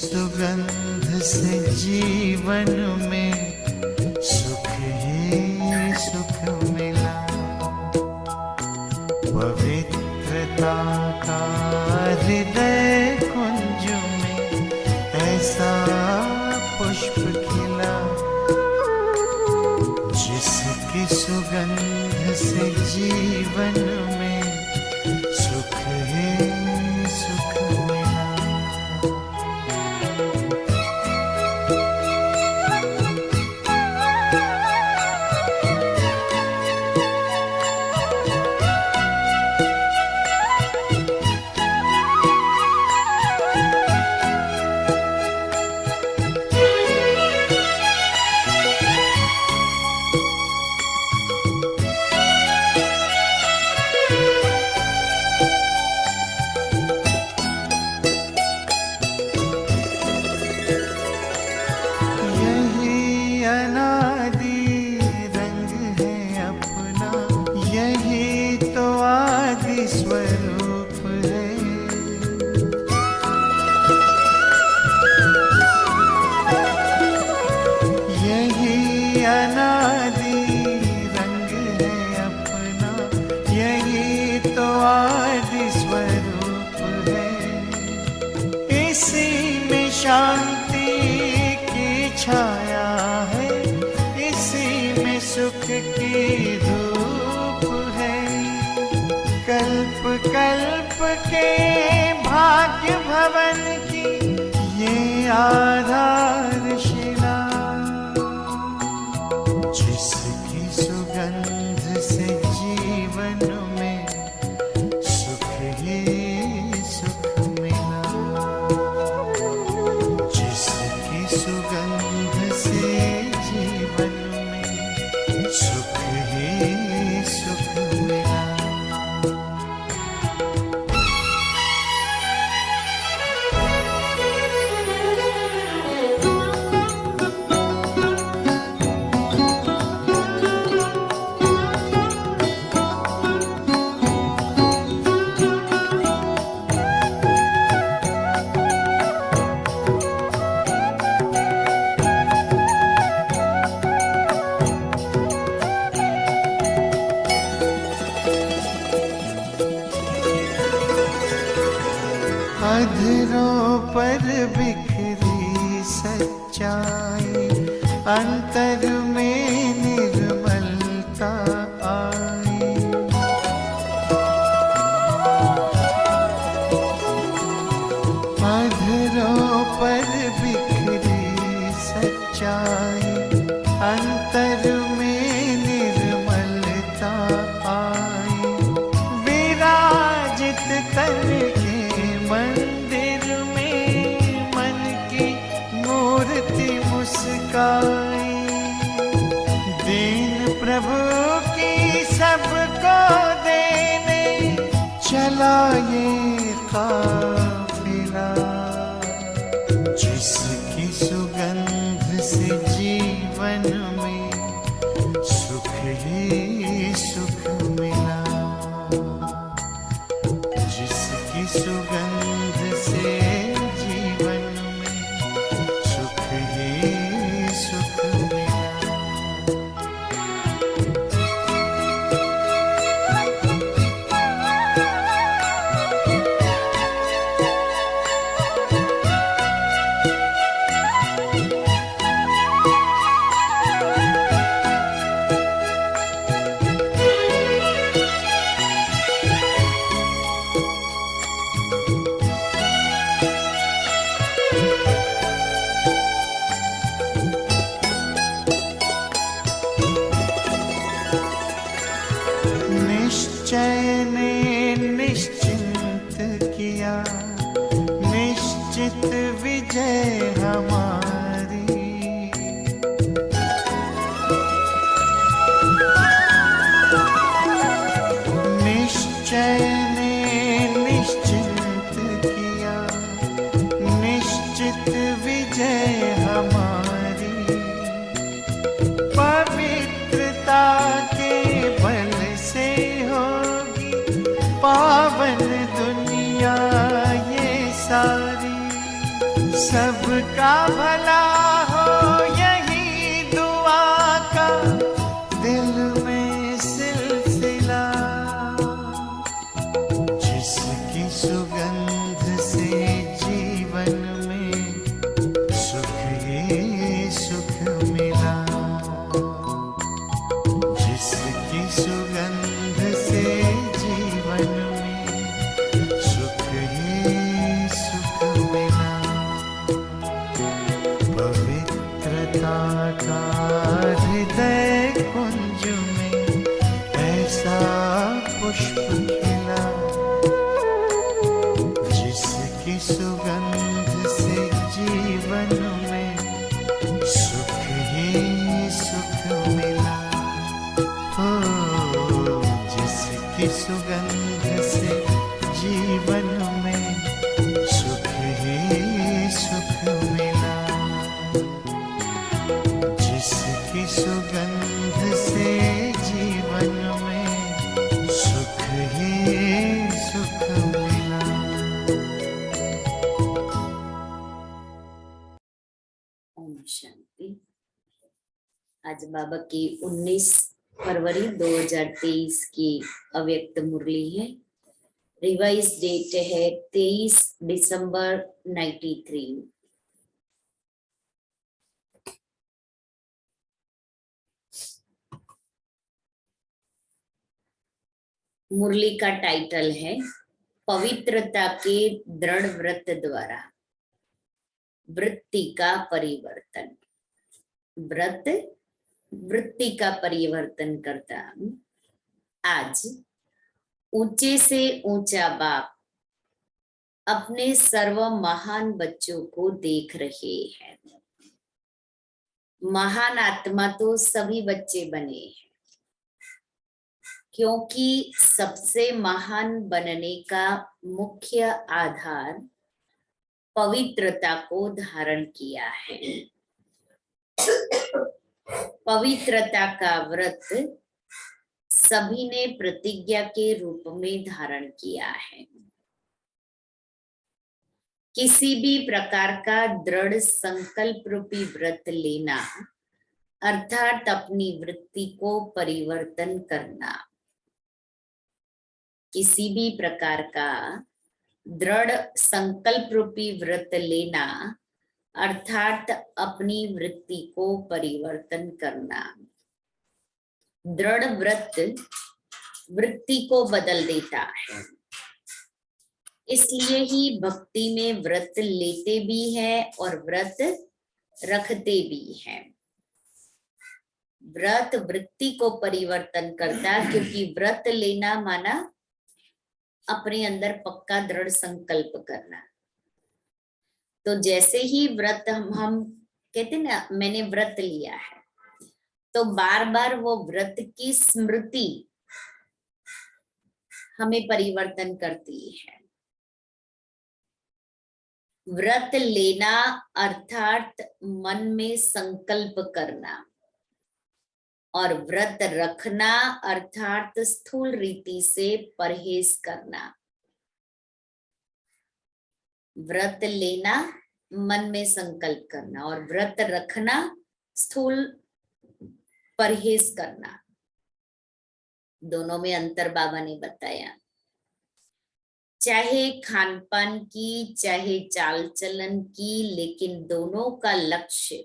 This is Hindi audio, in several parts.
सुगंध से जीवन में सुख ही सुख मिला। पवित्रता का हृदय कुंज में ऐसा पुष्प खिला, जिसकी सुगंध से जीवन में सुख ही सुख मिला। स्वरूप है यही अनादि रंग है अपना, यही तो आदि स्वरूप है। इसी में शांति की छाया है, इसी में सुख की धूप है। कल्प कल्प के भाग्य भवन की ये आधारशिला, जिसकी सुगंध से जीवन में सुख ही सुख मिला। जिसकी सुगंध से जीवन में सुख ही सुख मिला। अधरों पर बिखरी सच्चाई, अंतर में निर्मलता आई। अधरों पर बिखरी सच्चाई, अंतर में निर्मलता आई। विराजित तन मंदिर में मन की मूर्ति मुस्काई। दीन प्रभु की सबको देने चला ये काफिला, जिसकी सुगंध से जीवन में सुख ही सुख मिला। जिसकी सुगंध से जीवन में सुख ही सुख मिला। निश्चय ने निश्चिंत किया, निश्चित विजय हमारी। निश्चय ने निश्चिंत किया, निश्चित विजय हमारी। पवित्रता के बल से होगी पावन दुनिया ये सारी। सब सबका भला हो यही दुआ का दिल में सिलसिला। जिसकी सुगंध से जीवन में सुख ही सुख मिला। जिसकी सुगंध से जीवन में सुख ही सुख मिला। पवित्रता का हृदय कुंज में ऐसा पुष्प खिला। जिसकी सुगंध से जीवन में सुख ही सुख मिला। हो जिसकी सुगंध से जीवन में सुख ही सुख मिला। जिसकी सुगंध से जीवन में सुख ही सुख मिला। ओम शांति। आज बाबा की 19 फरवरी 2023 की अव्यक्त मुरली है। रिवाइज डेट है 23 दिसंबर 93। मुरली का टाइटल है पवित्रता के दृढ़ व्रत द्वारा वृत्ति का परिवर्तन। व्रत वृत्ति का परिवर्तन करता। आज ऊंचे से ऊंचा बाप अपने सर्व महान बच्चों को देख रहे हैं। महान आत्मा तो सभी बच्चे बने हैं, क्योंकि सबसे महान बनने का मुख्य आधार पवित्रता को धारण किया है। पवित्रता का व्रत सभी ने प्रतिज्ञा के रूप में धारण किया है। किसी भी प्रकार का दृढ़ संकल्प रूपी व्रत लेना अर्थात अपनी वृत्ति को परिवर्तन करना। किसी भी प्रकार का दृढ़ संकल्प रूपी व्रत लेना अर्थात अपनी वृत्ति को परिवर्तन करना। दृढ़ व्रत वृत्ति को बदल देता है। इसलिए ही भक्ति में व्रत लेते भी हैं और व्रत रखते भी हैं। व्रत वृत्ति को परिवर्तन करता, क्योंकि व्रत लेना माना अपने अंदर पक्का दृढ़ संकल्प करना। तो जैसे ही व्रत हम कहते ना, मैंने व्रत लिया है, तो बार बार वो व्रत की स्मृति हमें परिवर्तन करती है। व्रत लेना अर्थात मन में संकल्प करना, और व्रत रखना अर्थात स्थूल रीति से परहेज करना। व्रत लेना मन में संकल्प करना और व्रत रखना स्थूल परहेज करना। दोनों में अंतर बाबा ने बताया। चाहे खान पान की, चाहे चाल चलन की, लेकिन दोनों का लक्ष्य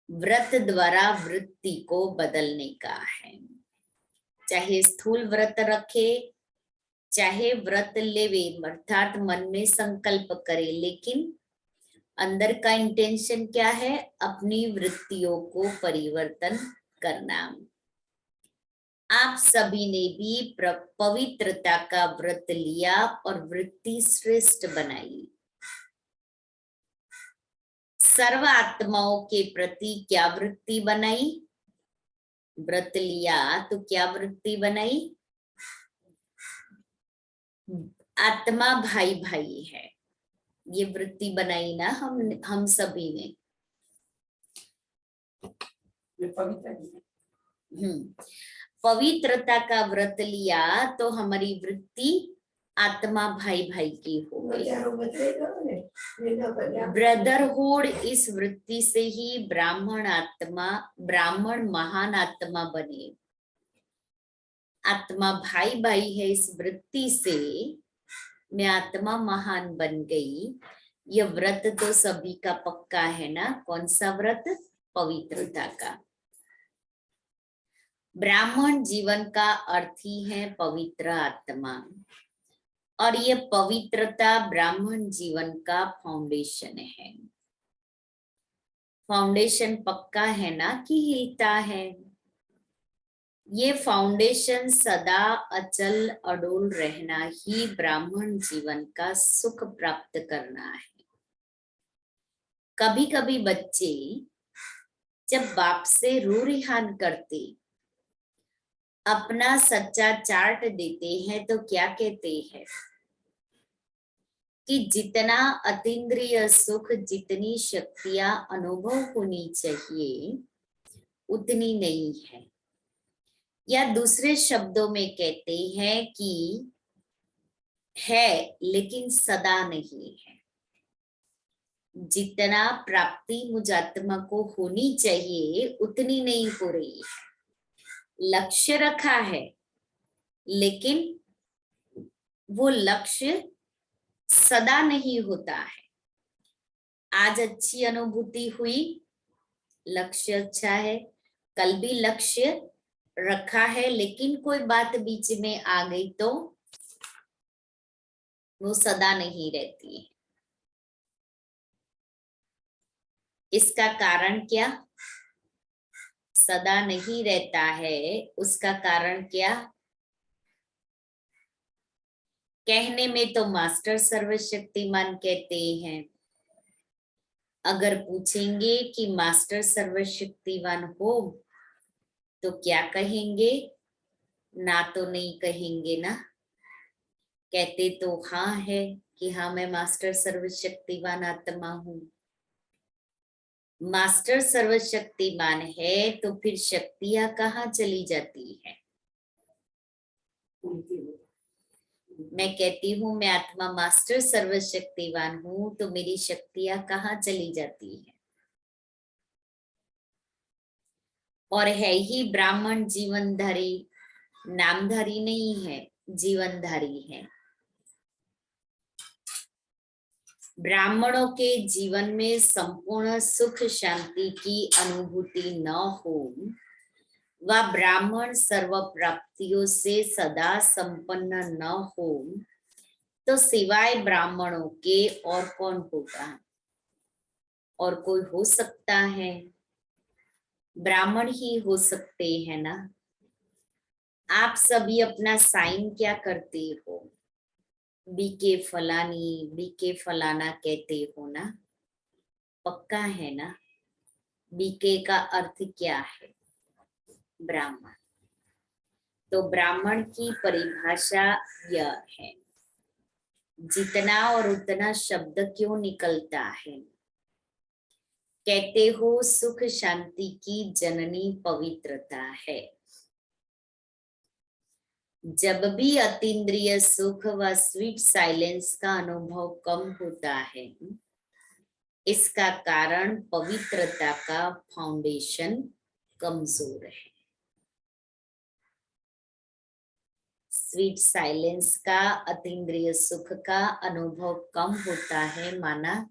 व्रत द्वारा वृत्ति को बदलने का है। चाहे स्थूल व्रत रखे, चाहे व्रत लेवे अर्थात मन में संकल्प करे, लेकिन अंदर का इंटेंशन क्या है? अपनी वृत्तियों को परिवर्तन करना। आप सभी ने भी पवित्रता का व्रत लिया और वृत्ति श्रेष्ठ बनाई। सर्व आत्माओं के प्रति क्या वृत्ति बनाई? व्रत लिया तो क्या वृत्ति बनाई? आत्मा भाई भाई है, ये वृत्ति बनाई ना हम सभी ने। पवित्रता का व्रत लिया तो हमारी वृत्ति आत्मा भाई भाई की हो गई। ब्रदरहुड इस वृत्ति से ही ब्राह्मण महान आत्मा बने। आत्मा भाई भाई है, इस वृत्ति से मैं आत्मा महान बन गई। यह व्रत तो सभी का पक्का है ना। कौन सा व्रत? पवित्रता का। ब्राह्मण जीवन का अर्थ ही है पवित्र आत्मा, और ये पवित्रता ब्राह्मण जीवन का फाउंडेशन है। फाउंडेशन पक्का है ना कि हिलता है? ये फाउंडेशन सदा अचल अडोल रहना ही ब्राह्मण जीवन का सुख प्राप्त करना है। कभी कभी बच्चे जब बाप से रू रिहान करते, अपना सच्चा चार्ट देते हैं, तो क्या कहते हैं कि जितना अतीन्द्रिय सुख, जितनी शक्तियां अनुभव होनी चाहिए उतनी नहीं है। या दूसरे शब्दों में कहते हैं कि है लेकिन सदा नहीं है। जितना प्राप्ति मुझ आत्मा को होनी चाहिए उतनी नहीं हो रही है। लक्ष्य रखा है लेकिन वो लक्ष्य सदा नहीं होता है। आज अच्छी अनुभूति हुई, लक्ष्य अच्छा है, कल भी लक्ष्य रखा है, लेकिन कोई बात बीच में आ गई तो वो सदा नहीं रहती है। इसका कारण क्या? सदा नहीं रहता है, उसका कारण क्या? कहने में तो मास्टर सर्वशक्तिमान कहते हैं। अगर पूछेंगे कि मास्टर सर्वशक्तिमान हो तो क्या कहेंगे? ना तो नहीं कहेंगे ना। कहते तो हाँ है कि हाँ मैं मास्टर सर्वशक्तिमान आत्मा हूँ। मास्टर सर्वशक्तिमान है तो फिर शक्तियां कहाँ चली जाती है? मैं कहती हूँ मैं आत्मा मास्टर सर्वशक्तिवान हूँ, तो मेरी शक्तियां कहाँ चली जाती है? और है ही ब्राह्मण जीवनधारी, नामधारी नहीं है, जीवनधारी है। ब्राह्मणों के जीवन में संपूर्ण सुख शांति की अनुभूति न हो, वह ब्राह्मण सर्व प्राप्तियों से सदा संपन्न न हो, तो सिवाय ब्राह्मणों के और कौन होगा? और कोई हो सकता है? ब्राह्मण ही हो सकते हैं ना। आप सभी अपना साइन क्या करते हो? बीके फलानी, बीके फलाना कहते हो ना, पक्का है ना? बीके का अर्थ क्या है? ब्राह्मण। तो ब्राह्मण की परिभाषा यह है। जितना और उतना शब्द क्यों निकलता है? कहते हो सुख शांति की जननी पवित्रता है। जब भी अतीन्द्रिय सुख व स्वीट साइलेंस का अनुभव कम होता है, इसका कारण पवित्रता का फाउंडेशन कमजोर है। स्वीट साइलेंस का, अतीन्द्रिय सुख का अनुभव कम होता है, माना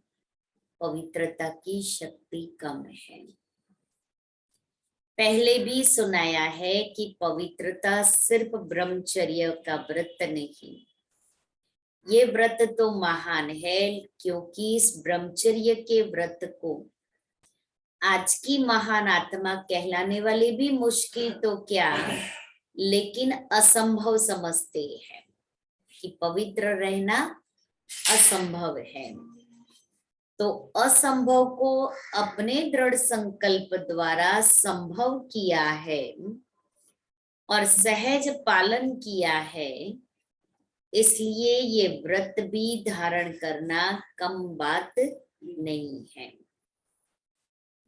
पवित्रता की शक्ति कम है। पहले भी सुनाया है कि पवित्रता सिर्फ ब्रह्मचर्य का व्रत नहीं, ये व्रत तो महान है, क्योंकि इस ब्रह्मचर्य के व्रत को आज की महान आत्मा कहलाने वाले भी मुश्किल तो क्या, लेकिन असंभव समझते हैं कि पवित्र रहना असंभव है। तो असंभव को अपने दृढ़ संकल्प द्वारा संभव किया है और सहज पालन किया है, इसलिए ये व्रत भी धारण करना कम बात नहीं है।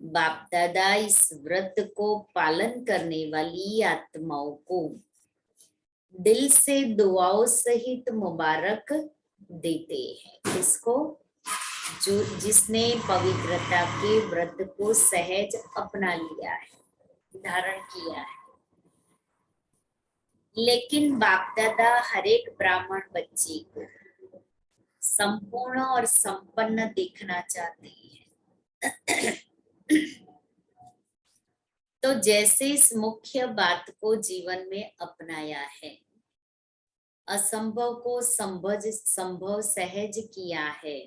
बाप दादा इस व्रत को पालन करने वाली आत्माओं को दिल से दुआओं सहित मुबारक देते हैं। किसको? जिसने पवित्रता के व्रत को सहज अपना लिया है, धारण किया है। लेकिन बाप दादा हर एक ब्राह्मण बच्चे को संपूर्ण और संपन्न देखना चाहते हैं। तो जैसे इस मुख्य बात को जीवन में अपनाया है, असंभव को संभव सहज किया है,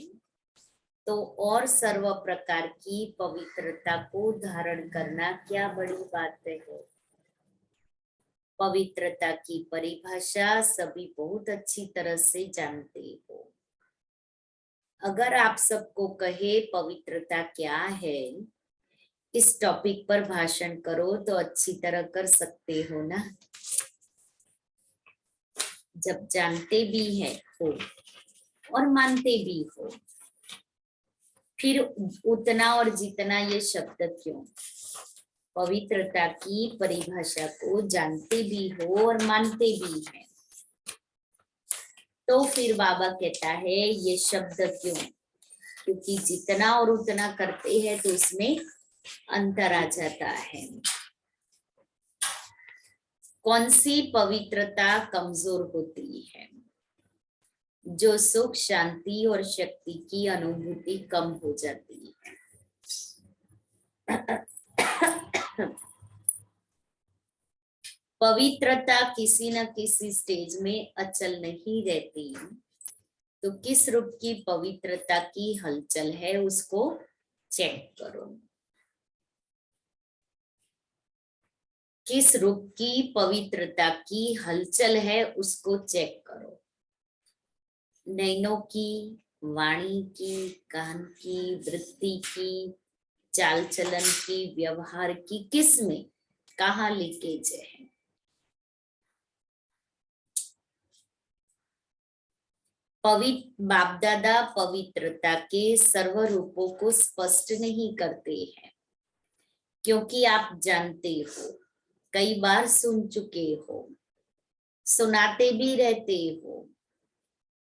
तो और सर्व प्रकार की पवित्रता को धारण करना क्या बड़ी बात है। पवित्रता की परिभाषा सभी बहुत अच्छी तरह से जानते हो। अगर आप सबको कहे पवित्रता क्या है, इस टॉपिक पर भाषण करो तो अच्छी तरह कर सकते हो ना। जब जानते भी है हो और मानते भी हो, फिर उतना और जितना ये शब्द क्यों। पवित्रता की परिभाषा को जानते भी हो और मानते भी हैं, तो फिर बाबा कहता है ये शब्द क्यों, क्योंकि जितना और उतना करते हैं तो उसमें अंतर आ जाता है। कौन सी पवित्रता कमजोर होती है? जो सुख, शांति और शक्ति की अनुभूति कम हो जाती है। पवित्रता किसी न किसी स्टेज में अचल नहीं रहती, तो किस रूप की पवित्रता की हलचल है उसको चेक करो। किस रूप की पवित्रता की हलचल है उसको चेक करो। नैनों की, वाणी की, कान की, वृत्ति की, चाल चलन की, व्यवहार की, किस में कहाँ लीकेज है। बाप दादा पवित्रता के सर्व रूपों को स्पष्ट नहीं करते हैं, क्योंकि आप जानते हो, कई बार सुन चुके हो, सुनाते भी रहते हो,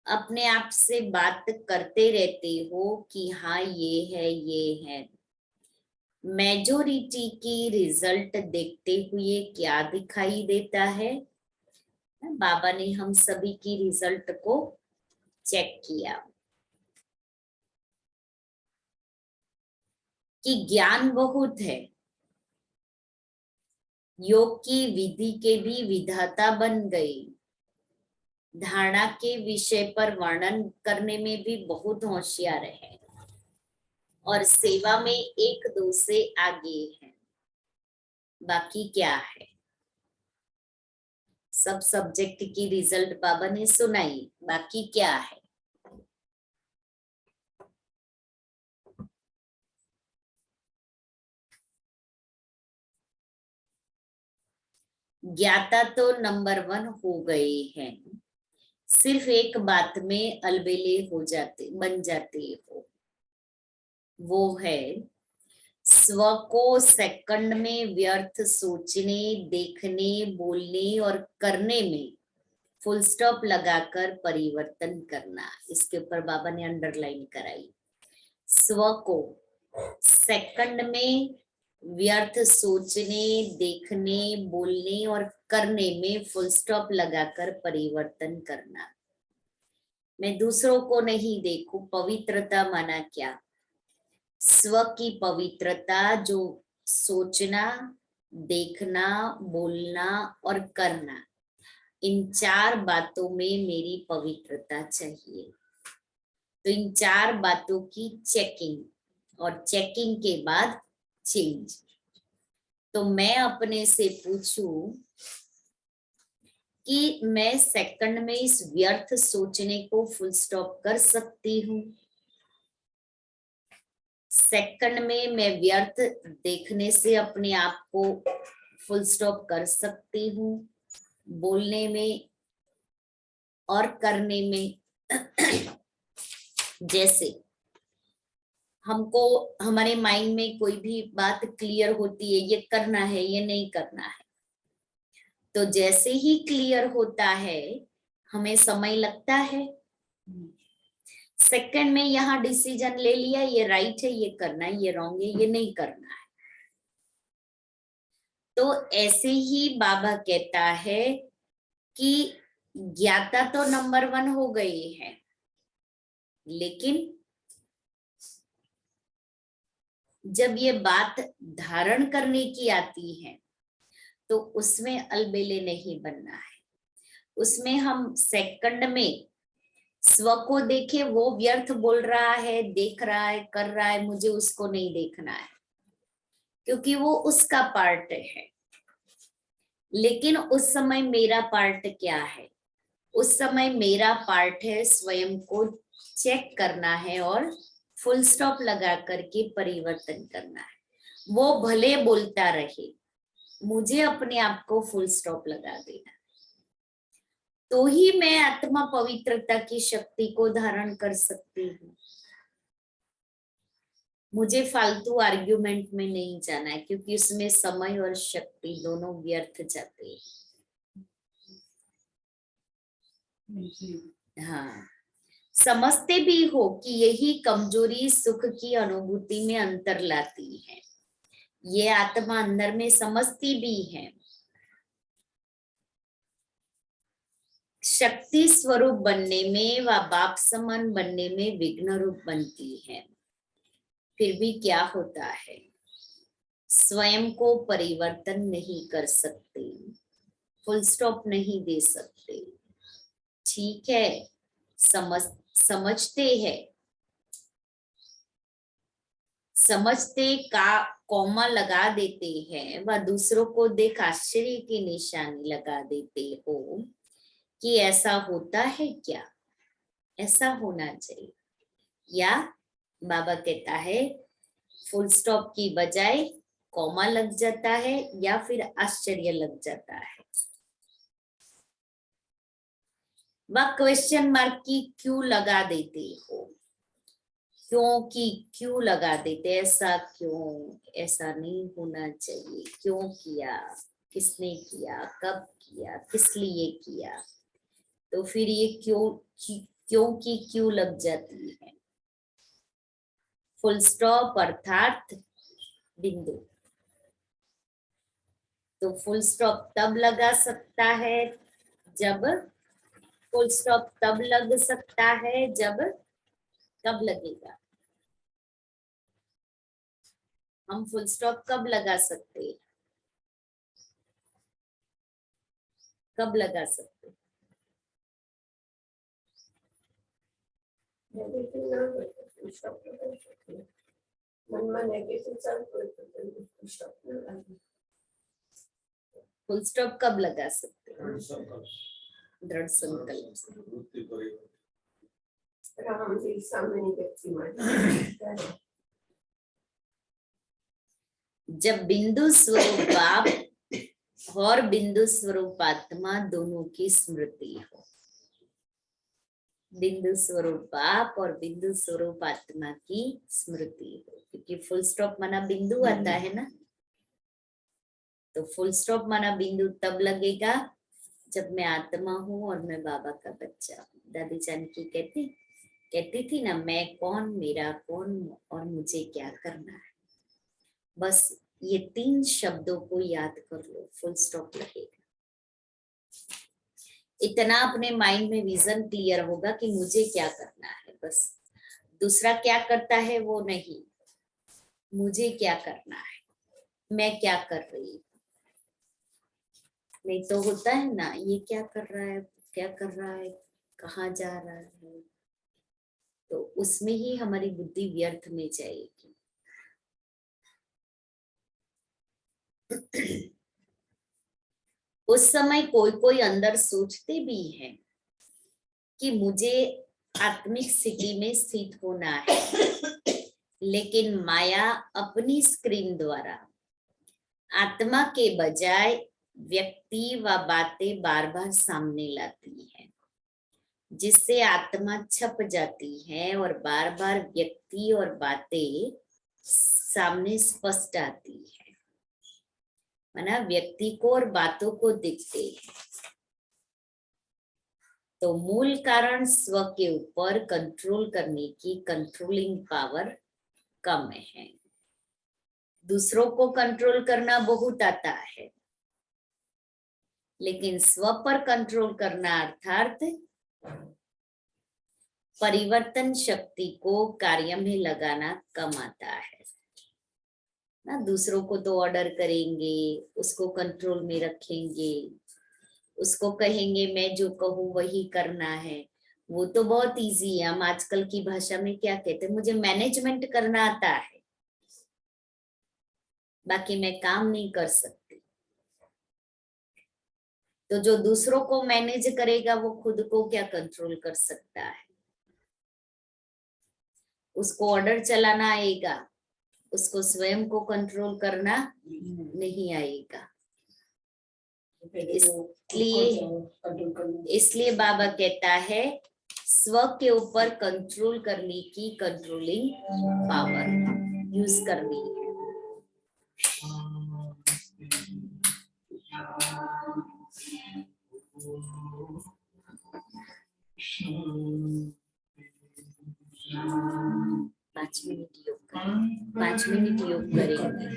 अपने आप से बात करते रहते हो कि हाँ ये है ये है। मेजोरिटी की रिजल्ट देखते हुए क्या दिखाई देता है? बाबा ने हम सभी की रिजल्ट को चेक किया कि ज्ञान बहुत है, योग की विधि के भी विधाता बन गए, धारणा के विषय पर वर्णन करने में भी बहुत होशियार है, और सेवा में एक दो से आगे है। बाकी क्या है? सब सब्जेक्ट की रिजल्ट बाबा ने सुनाई, बाकी क्या है? ज्ञाता तो नंबर 1 हो गए हैं, सिर्फ एक बात में अलबेले बन जाते हो, वो है स्व को सेकंड में व्यर्थ सोचने, देखने, बोलने और करने में फुल स्टॉप लगाकर परिवर्तन करना। इसके ऊपर बाबा ने अंडरलाइन कराई। स्व को सेकंड में व्यर्थ सोचने, देखने, बोलने और करने में फुल स्टॉप लगाकर परिवर्तन करना। मैं दूसरों को नहीं देखूं, पवित्रता माना क्या? स्व की पवित्रता, जो सोचना, देखना, बोलना और करना, इन 4 बातों में मेरी पवित्रता चाहिए। तो इन 4 बातों की चेकिंग, और चेकिंग के बाद चेंज। तो मैं अपने से पूछूं कि मैं सेकंड में इस व्यर्थ सोचने को फुल स्टॉप कर सकती हूँ? सेकंड में मैं व्यर्थ देखने से अपने आप को फुल स्टॉप कर सकती हूँ? बोलने में और करने में जैसे हमको हमारे माइंड में कोई भी बात क्लियर होती है, ये करना है, ये नहीं करना है, तो जैसे ही क्लियर होता है हमें समय लगता है। सेकंड में यहाँ डिसीजन ले लिया, ये राइट है, ये करना है, ये रॉन्ग है, ये नहीं करना है। तो ऐसे ही बाबा कहता है कि ज्ञाता तो नंबर 1 हो गई है, लेकिन जब ये बात धारण करने की आती है तो उसमें अलबेले नहीं बनना है। उसमें हम सेकंड में स्व को देखे, वो व्यर्थ बोल रहा है, देख रहा है, कर रहा है, मुझे उसको नहीं देखना है, क्योंकि वो उसका पार्ट है। लेकिन उस समय मेरा पार्ट क्या है? उस समय मेरा पार्ट है स्वयं को चेक करना है और फुल स्टॉप लगा करके परिवर्तन करना है। वो भले बोलता रहे, मुझे अपने आप को फुल स्टॉप लगा देना, तो ही मैं आत्मा पवित्रता की शक्ति को धारण कर सकती हूँ। मुझे फालतू आर्ग्यूमेंट में नहीं जाना है, क्योंकि उसमें समय और शक्ति दोनों व्यर्थ जाते हैं। हाँ, समझते भी हो कि यही कमजोरी सुख की अनुभूति में अंतर लाती है। ये आत्मा अंदर में समझती भी है। शक्ति स्वरूप बनने में व बाप समान बनने में विघ्न रूप बनती है। फिर भी क्या होता है, स्वयं को परिवर्तन नहीं कर सकते, फुल स्टॉप नहीं दे सकते। ठीक है, समझते का कॉमा लगा देते हैं, व दूसरों को देख आश्चर्य की निशानी लगा देते हो कि ऐसा होता है क्या, ऐसा होना चाहिए। या बाबा कहता है फुल स्टॉप की बजाय कॉमा लग जाता है, या फिर आश्चर्य लग जाता है। वह क्वेश्चन मार्क की क्यों लगा देते हो? क्योंकि क्यों लगा देते, ऐसा क्यों, ऐसा नहीं होना चाहिए, क्यों किया, किसने किया, कब किया, किस लिए किया। तो फिर ये क्यों की क्यों लग जाती है। फुल स्टॉप अर्थात बिंदु। तो फुल स्टॉप तब लगा सकता है जब, फुल स्टॉप तब लग सकता है जब, कब लगेगा? हम फुल स्टॉप कब लगा सकते हैं? कब लगा सकते हैं? फुल स्टॉप कब लगा सकते हैं? दृढ़ संकल्प से। जब बिंदु स्वरूप बाप और बिंदु स्वरूप आत्मा दोनों की स्मृति हो, बिंदु स्वरूप बाप और बिंदु स्वरूप आत्मा की स्मृति हो, क्योंकि फुल स्टॉप माना बिंदु आता है ना। तो फुल स्टॉप माना बिंदु तब लगेगा जब मैं आत्मा हूं और मैं बाबा का बच्चा हूँ। दादी जानकी कहती थी ना, मैं कौन, मेरा कौन और मुझे क्या करना है। बस ये 3 शब्दों को याद कर लो, फुल स्टॉप लगेगा। इतना अपने माइंड में विजन क्लियर होगा कि मुझे क्या करना है। बस दूसरा क्या करता है वो नहीं, मुझे क्या करना है, मैं क्या कर रही हूँ। नहीं तो होता है ना, ये क्या कर रहा है, क्या कर रहा है, कहाँ जा रहा है, तो उसमें ही हमारी बुद्धि व्यर्थ में जाएगी। उस समय कोई अंदर सोचते भी है कि मुझे आत्मिक स्थिति में स्थित होना है, लेकिन माया अपनी स्क्रीन द्वारा आत्मा के बजाय व्यक्ति व बातें बार बार सामने लाती है, जिससे आत्मा छप जाती है और बार बार व्यक्ति और बातें सामने स्पष्ट आती है। माना व्यक्ति को और बातों को दिखते हैं। तो मूल कारण स्व के ऊपर कंट्रोल करने की कंट्रोलिंग पावर कम है। दूसरों को कंट्रोल करना बहुत आता है, लेकिन स्व पर कंट्रोल करना अर्थात परिवर्तन शक्ति को कार्य में लगाना कम आता है ना। दूसरों को तो ऑर्डर करेंगे, उसको कंट्रोल में रखेंगे, उसको कहेंगे मैं जो कहूँ वही करना है। वो तो बहुत इजी है। हम आजकल की भाषा में क्या कहते हैं, मुझे मैनेजमेंट करना आता है, बाकी मैं काम नहीं कर सकती। तो जो दूसरों को मैनेज करेगा वो खुद को क्या कंट्रोल कर सकता है? उसको ऑर्डर चलाना आएगा, उसको स्वयं को कंट्रोल करना नहीं आएगा। इसलिए बाबा कहता है स्व के ऊपर कंट्रोल करने की कंट्रोलिंग पावर यूज करनी है। 5 मिनट योग करें, 5 मिनट योग करेंगे।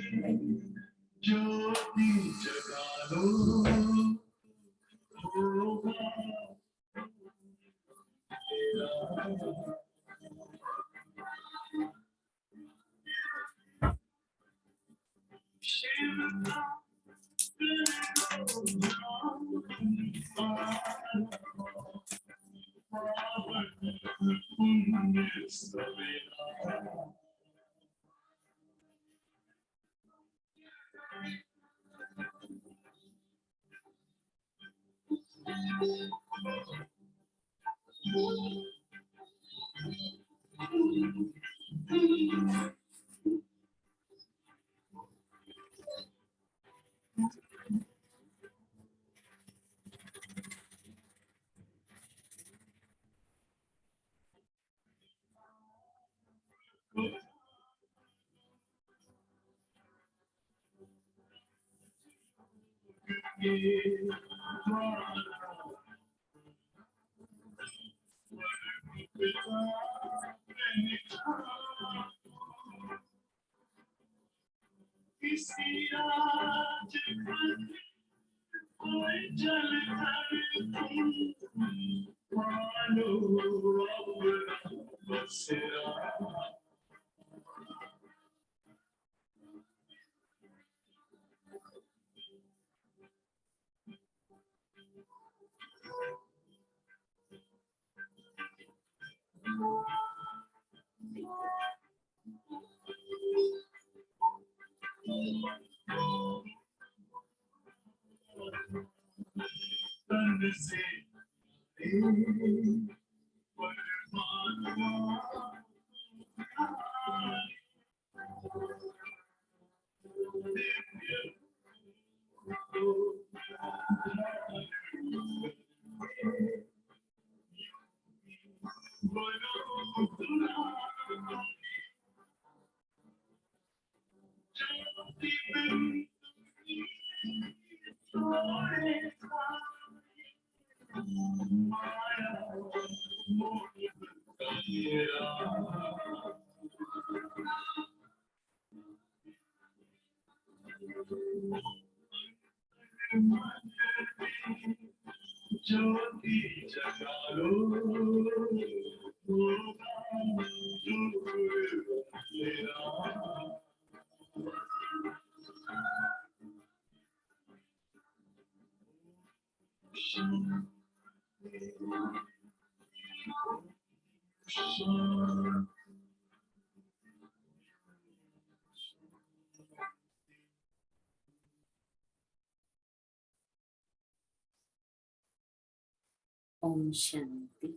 ओम शांति।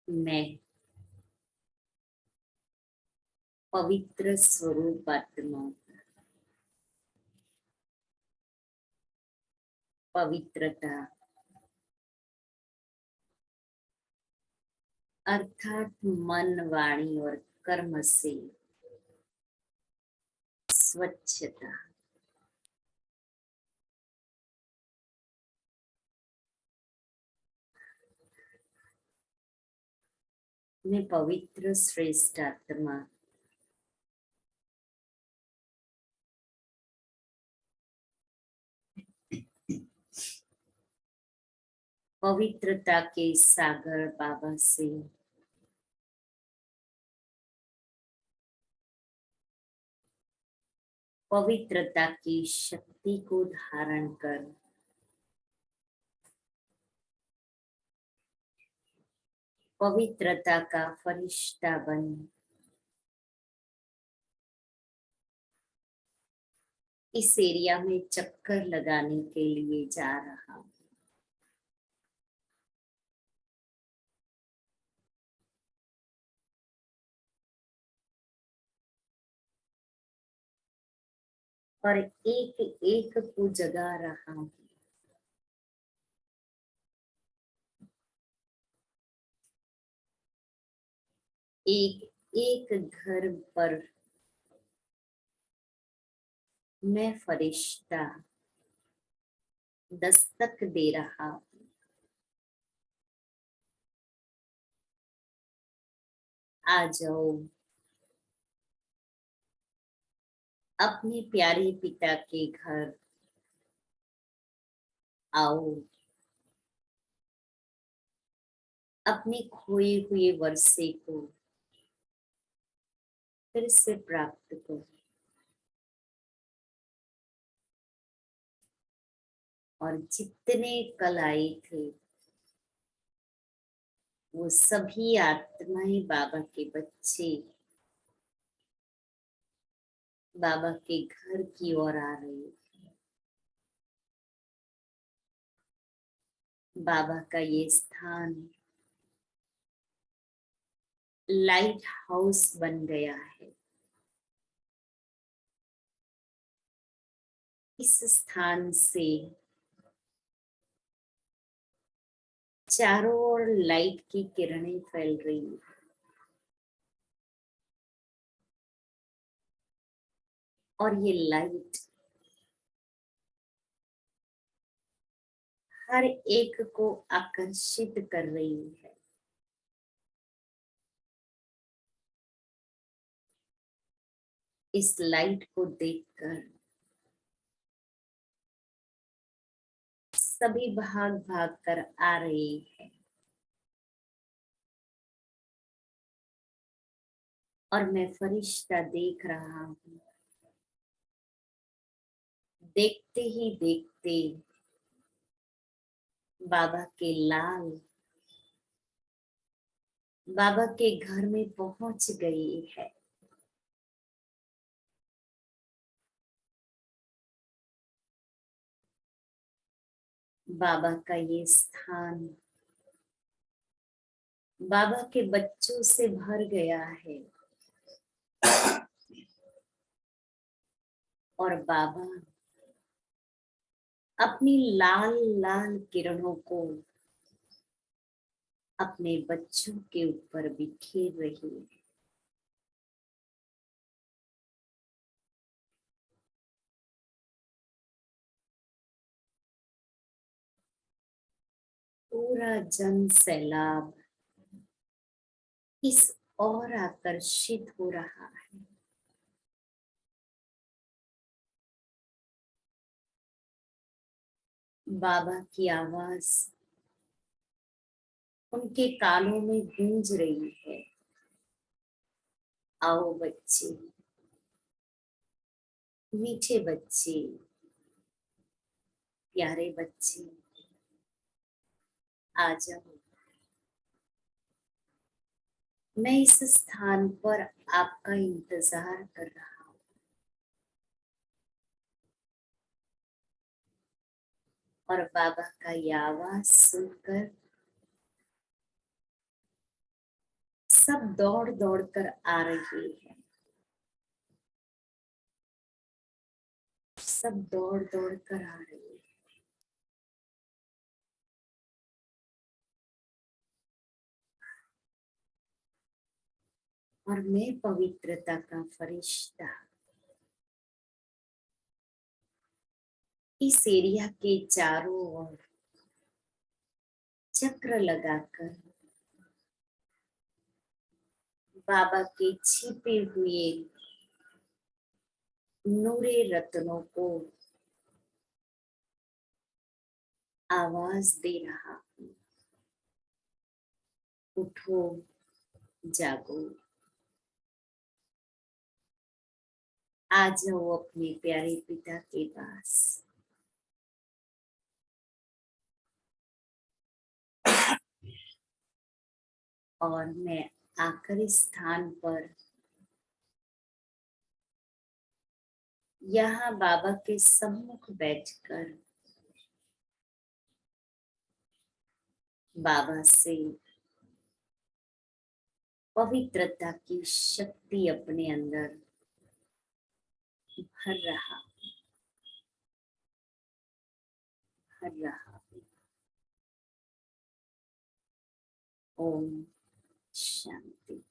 मैं पवित्र स्वरूप आत्मा, पवित्रता, अर्थात मन, वाणी और कर्म से स्वच्छता। मैं पवित्र श्रेष्ठ आत्मा पवित्रता के सागर बाबा से पवित्रता की शक्ति को धारण कर पवित्रता का फरिश्ता बन इस एरिया में चक्कर लगाने के लिए जा रहा हूं। और एक एक को जगा रहा हूं। एक एक घर पर मैं फरिश्ता दस्तक दे रहा हूं। आ जाओ, अपने प्यारे पिता के घर आओ, अपने खोए हुए वर्षे को फिर से प्राप्त करो और जितने कल आए थे वो सभी आत्माएं बाबा के बच्चे बाबा के घर की ओर आ रही है। बाबा का ये स्थान लाइट हाउस बन गया है। इस स्थान से चारों ओर लाइट की किरणें फैल रही है और ये लाइट हर एक को आकर्षित कर रही है। इस लाइट को देखकर सभी भाग भाग कर आ रहे हैं और मैं फरिश्ता देख रहा हूं। देखते ही देखते बाबा के लाल बाबा के घर में पहुंच गई है। बाबा का ये स्थान बाबा के बच्चों से भर गया है और बाबा अपनी लाल लाल किरणों को अपने बच्चों के ऊपर बिखेर रही है। पूरा जन सैलाब इस और आकर्षित हो रहा है। बाबा की आवाज उनके कानों में गूंज रही है। आओ बच्चे, मीठे बच्चे, प्यारे बच्चे, आ जाओ। मैं इस स्थान पर आपका इंतजार कर रहा हूं और बाबा का ये आवाज सुनकर सब दौड़ दौड़ कर आ रही है। सब दौड़ दौड़ कर आ रही है। और मैं पवित्रता का फरिश्ता इस एरिया के चारों ओर चक्र लगाकर बाबा के छिपे हुए नूरे रत्नों को आवाज दे रहा हूं, उठो, जागो, आ जाओ अपने प्यारे पिता के पास। और मैं आखिरी स्थान पर यहाँ बाबा के सम्मुख बैठकर बाबा से पवित्रता की शक्ति अपने अंदर भर रहा। ओम शांति।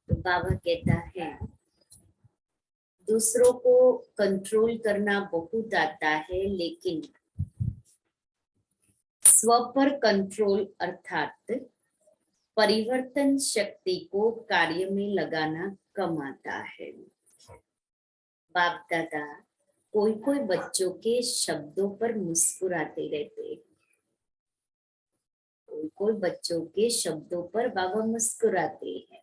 तो बाबा कहता है दूसरों को कंट्रोल करना बहुत आता है, लेकिन स्व पर कंट्रोल अर्थात परिवर्तन शक्ति को कार्य में लगाना कम आता है। बाप दादा कोई कोई बच्चों के शब्दों पर मुस्कुराते रहते हैं, कोई कोई बच्चों के शब्दों पर बाबा मुस्कुराते हैं।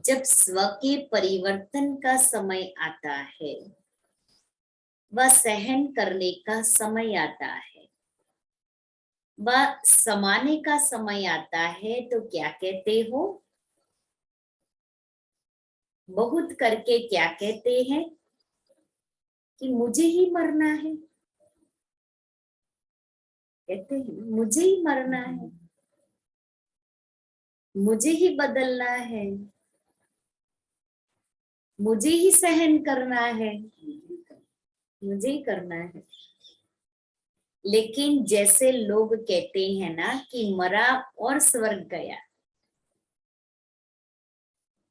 जब स्व के परिवर्तन का समय आता है, वह सहन करने का समय आता है, वह समाने का समय आता है, तो क्या कहते हो? बहुत करके क्या कहते हैं कि मुझे ही मरना है। कहते हैं मुझे ही मरना है, मुझे ही बदलना है, मुझे ही सहन करना है, मुझे ही करना है। लेकिन जैसे लोग कहते हैं ना कि मरा और स्वर्ग गया,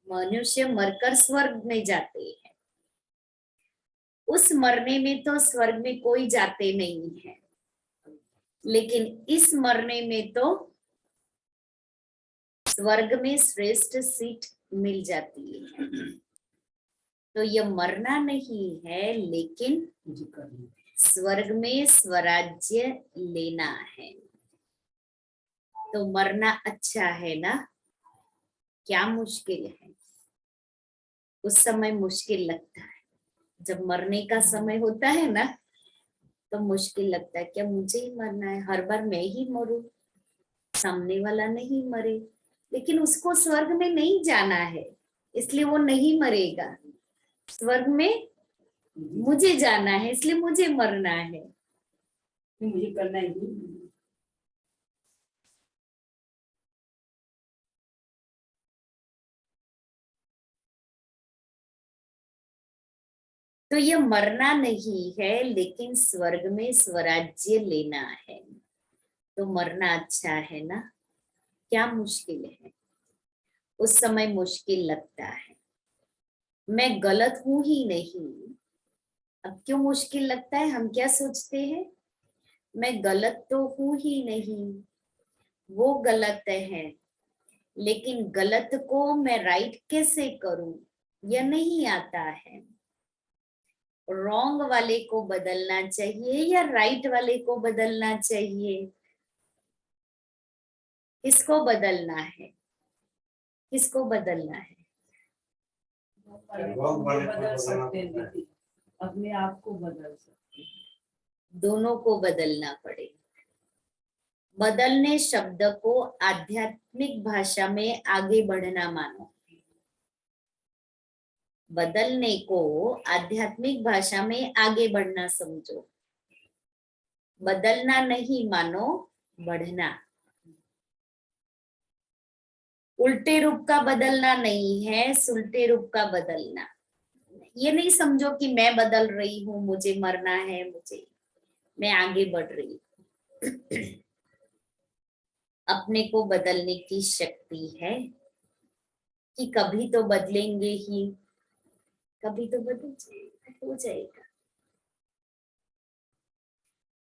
मनुष्य मरकर स्वर्ग में जाते हैं, उस मरने में तो स्वर्ग में कोई जाते नहीं है, लेकिन इस मरने में तो स्वर्ग में श्रेष्ठ सीट मिल जाती है। तो यह मरना नहीं है, लेकिन स्वर्ग में स्वराज्य लेना है। तो मरना अच्छा है ना? क्या मुश्किल है? उस समय मुश्किल लगता है, जब मरने का समय होता है ना तो मुश्किल लगता है, क्या मुझे ही मरना है, हर बार मैं ही मरूं, सामने वाला नहीं मरे। लेकिन उसको स्वर्ग में नहीं जाना है, इसलिए वो नहीं मरेगा। स्वर्ग में मुझे जाना है, इसलिए मुझे मरना है, मुझे करना ही। तो ये मरना नहीं है, लेकिन स्वर्ग में स्वराज्य लेना है। तो मरना अच्छा है ना? क्या मुश्किल है? उस समय मुश्किल लगता है, मैं गलत हूं ही नहीं। अब क्यों मुश्किल लगता है? हम क्या सोचते हैं, मैं गलत तो हूं ही नहीं, वो गलत है, लेकिन गलत को मैं राइट कैसे करूं, यह नहीं आता है। रॉन्ग वाले को बदलना चाहिए या राइट वाले को बदलना चाहिए? किसको बदलना है? किसको बदलना है? बदल सकते हैं दीदी, अपने आप को बदल सकते हैं। दोनों को बदलना पड़ेगा। बदलने शब्द को आध्यात्मिक भाषा में आगे बढ़ना मानो। बदलने को आध्यात्मिक भाषा में आगे बढ़ना समझो। बदलना नहीं मानो, बढ़ना। उल्टे रूप का बदलना नहीं है, सुलटे रूप का बदलना। ये नहीं समझो कि मैं बदल रही हूं, मुझे मरना है, मैं आगे बढ़ रही हूं। अपने को बदलने की शक्ति है कि कभी तो बदलेंगे ही, कभी तो बदल जाएगा, हो जाएगा।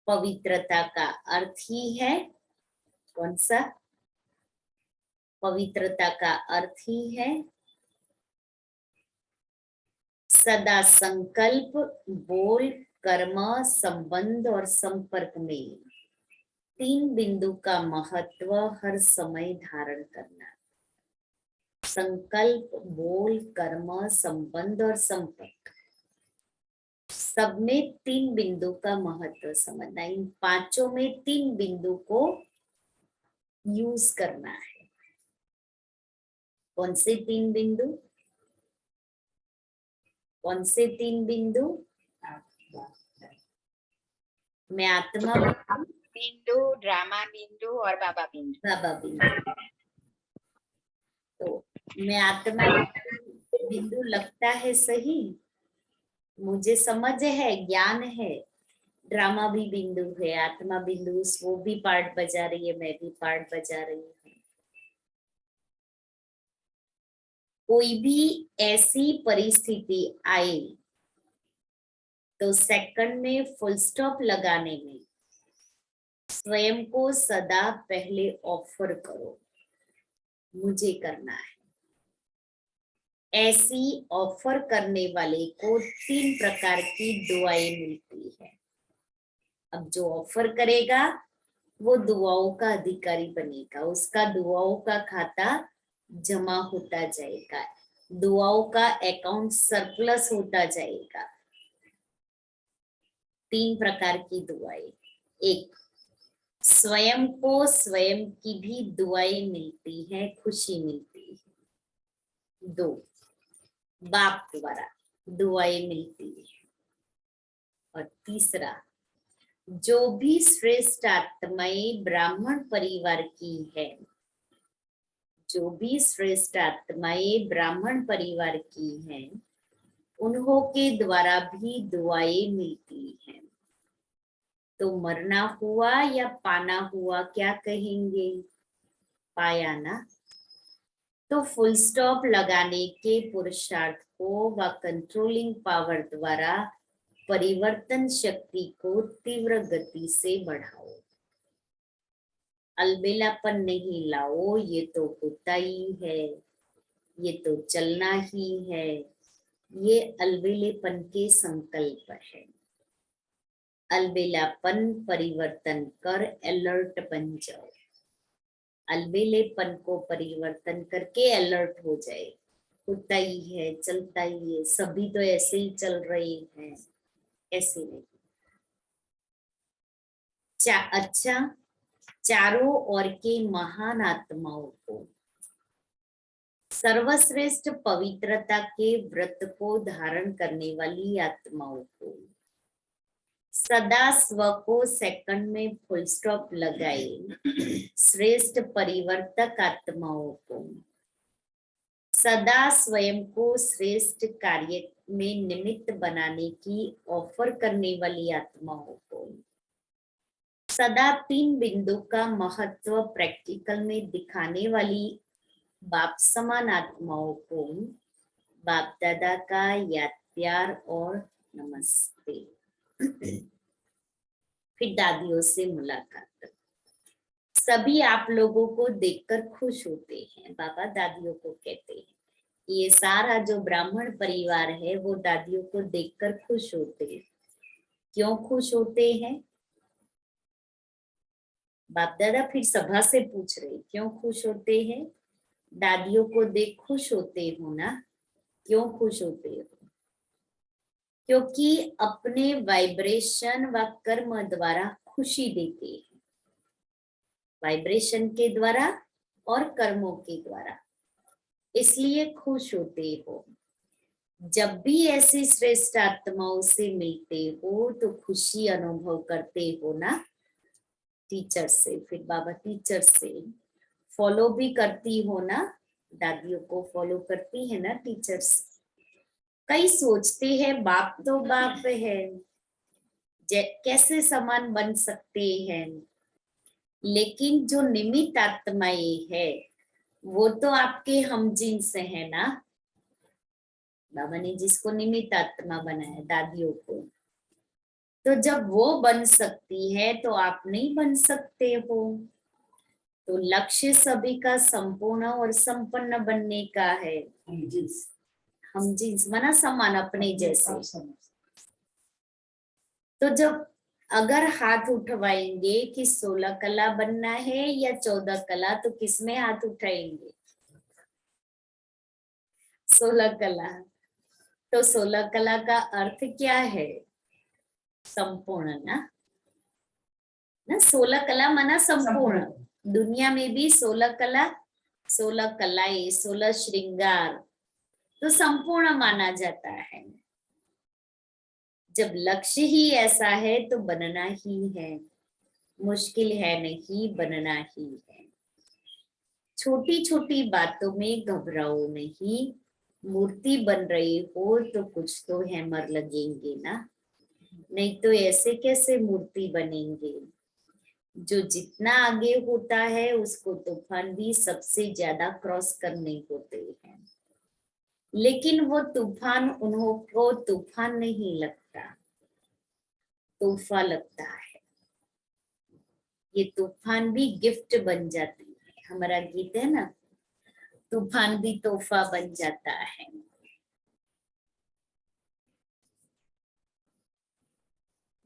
पवित्रता का अर्थ ही है कौन सा? पवित्रता का अर्थ ही है सदा संकल्प, बोल, कर्म, संबंध और संपर्क में 3 बिंदु का महत्व हर समय धारण करना। संकल्प, बोल, कर्म, संबंध और संपर्क, सब में 3 बिंदु का महत्व समझना। इन पांचों में 3 बिंदु को यूज करना है। कौन से 3 बिंदु? कौन से 3 बिंदु? मैं आत्मा बिंदु, ड्रामा बिंदु और बाबा बिंदु। बाबा बिंदु। तो मैं आत्मा बिंदु लगता है सही, मुझे समझ है, ज्ञान है। ड्रामा भी बिंदु है, आत्मा बिंदु, वो भी पार्ट बजा रही है, मैं भी पार्ट बजा रही हूँ। कोई भी ऐसी परिस्थिति आए तो सेकंड में फुल स्टॉप लगाने में स्वयं को सदा पहले ऑफर करो, मुझे करना है। ऐसी ऑफर करने वाले को 3 प्रकार की दुआएं मिलती है। अब जो ऑफर करेगा वो दुआओं का अधिकारी बनेगा, उसका दुआओं का खाता जमा होता जाएगा, दुआओं का अकाउंट सरप्लस होता जाएगा। 3 प्रकार की दुआएं। एक, स्वयं को स्वयं की भी दुआएं मिलती है, खुशी मिलती है। 2, बाप द्वारा दुआएं मिलती है। और तीसरा, जो भी श्रेष्ठ आत्माएं ब्राह्मण परिवार की है, जो भी श्रेष्ठ आत्माएं ब्राह्मण परिवार की हैं, उन्हों के द्वारा भी दुआएं मिलती हैं। तो मरना हुआ या पाना हुआ, क्या कहेंगे? पाया ना। तो फुल स्टॉप लगाने के पुरुषार्थ को व कंट्रोलिंग पावर द्वारा परिवर्तन शक्ति को तीव्र गति से बढ़ाओ। अलबेलापन नहीं लाओ, ये तो होता ही है, ये तो चलना ही है। ये अलबेलेपन के संकल्प है। अलबेलापन परिवर्तन कर अलर्ट बन जाओ। अलबेलेपन को परिवर्तन करके अलर्ट हो जाए। होता ही है, चलता ही है, सभी तो ऐसे ही चल रहे हैं, ऐसे नहीं। अच्छा, चारों ओर के महान आत्माओं को, सर्वश्रेष्ठ पवित्रता के व्रत को धारण करने वाली आत्माओं को, सदा स्व को सेकंड में फुल स्टॉप लगाए श्रेष्ठ परिवर्तक आत्माओं को, सदा स्वयं को श्रेष्ठ कार्य में निमित्त बनाने की ऑफर करने वाली आत्माओं को, सदा 3 बिंदु का महत्व प्रैक्टिकल में दिखाने वाली बाप समान आत्माओं को, बाप दादा का याद, प्यार और नमस्ते। फिर दादियों से मुलाकात। सभी आप लोगों को देखकर खुश होते हैं, बाबा दादियों को कहते हैं। ये सारा जो ब्राह्मण परिवार है वो दादियों को देखकर खुश होते हैं। क्यों खुश होते हैं? बाप दादा फिर सभा से पूछ रहे, क्यों खुश होते हैं? दादियों को देख खुश होते हो ना? क्यों खुश होते हो? क्योंकि अपने वाइब्रेशन व कर्म द्वारा खुशी देते हैं। वाइब्रेशन के द्वारा और कर्मों के द्वारा, इसलिए खुश होते हो। जब भी ऐसी श्रेष्ठ आत्माओं से मिलते हो तो खुशी अनुभव करते हो ना टीचर से, फिर बाबा टीचर से फॉलो भी करती हो ना, दादियों को फॉलो करती है ना टीचर्स। कई सोचते हैं बाप तो बाप है, कैसे समान बन सकते हैं, लेकिन जो निमित्त आत्माएं है वो तो आपके हम जिन्स है ना। बाबा ने जिसको निमित्त आत्मा बनाया दादियों को, तो जब वो बन सकती है तो आप नहीं बन सकते हो। तो लक्ष्य सभी का संपूर्ण और संपन्न बनने का है। हम जिन्स मना समान अपने जैसे। तो जब अगर हाथ उठवाएंगे कि 16 कला बनना है या 14 कला, तो किसमें हाथ उठाएंगे? 16 कला। तो 16 कला का अर्थ क्या है? संपूर्ण ना, 16 कला माना संपूर्ण। दुनिया में भी 16 कला, 16 कलाएं, 16 श्रृंगार तो संपूर्ण माना जाता है। जब लक्ष्य ही ऐसा है तो बनना ही है, मुश्किल है नहीं, बनना ही है। छोटी छोटी बातों में घबराओ नहीं, मूर्ति बन रही हो तो कुछ तो हैमर लगेंगे ना, नहीं तो ऐसे कैसे मूर्ति बनेंगे। जो जितना आगे होता है उसको तूफान भी सबसे ज्यादा क्रॉस करने होते हैं, लेकिन वो तूफान उनको तूफान नहीं लगता, तोहफा लगता है। ये तूफान भी गिफ्ट बन जाती है। हमारा गीत है ना, तूफान भी तोहफा बन जाता है।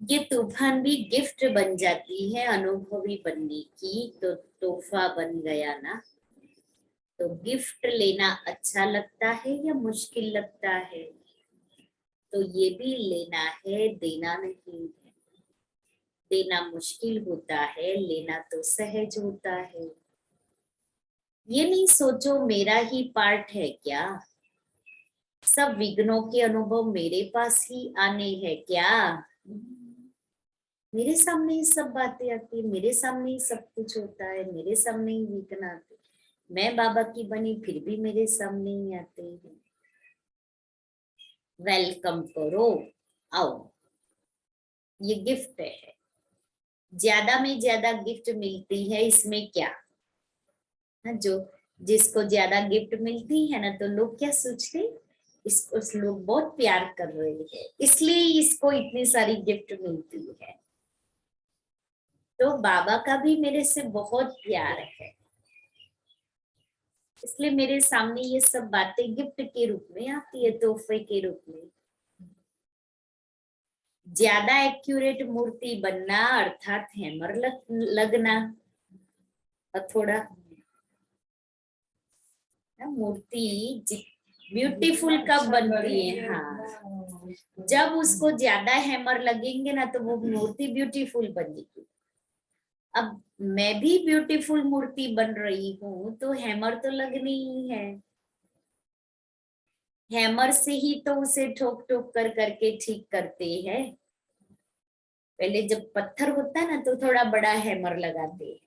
ये तूफान भी गिफ्ट बन जाती है अनुभवी बनने की, तो तोहफा बन गया ना। तो गिफ्ट लेना अच्छा लगता है या मुश्किल लगता है? तो ये भी लेना है, देना नहीं है। देना मुश्किल होता है, लेना तो सहज होता है। ये नहीं सोचो मेरा ही पार्ट है क्या, सब विघ्नों के अनुभव मेरे पास ही आने हैं क्या। मेरे सामने ही सब बातें आती है, मेरे सामने ही सब कुछ होता है, मेरे सामने ही विघ्न आते। मैं बाबा की बनी फिर भी मेरे सामने ही आते हैं। वेलकम करो, आओ, ये गिफ्ट है। ज्यादा में ज्यादा गिफ्ट मिलती है, इसमें क्या ना, जो जिसको ज्यादा गिफ्ट मिलती है ना, तो लोग क्या सोचते, इसको लोग बहुत प्यार कर रहे हैं इसलिए इसको इतनी सारी गिफ्ट मिलती है। तो बाबा का भी मेरे से बहुत प्यार है, इसलिए मेरे सामने ये सब बातें गिफ्ट के रूप में आती है, तोहफे के रूप में। ज्यादा एक्यूरेट मूर्ति बनना अर्थात हैमर लगना, और थोड़ा मूर्ति ब्यूटीफुल कब बनती है? हाँ, जब उसको ज्यादा हैमर लगेंगे ना तो वो मूर्ति ब्यूटीफुल बनेगी। अब मैं भी ब्यूटीफुल मूर्ति बन रही हूँ तो हैमर तो लगनी ही है। हैमर से ही तो उसे ठोक ठोक कर करके ठीक करते हैं। पहले जब पत्थर होता है ना तो थोड़ा बड़ा हैमर लगाते हैं,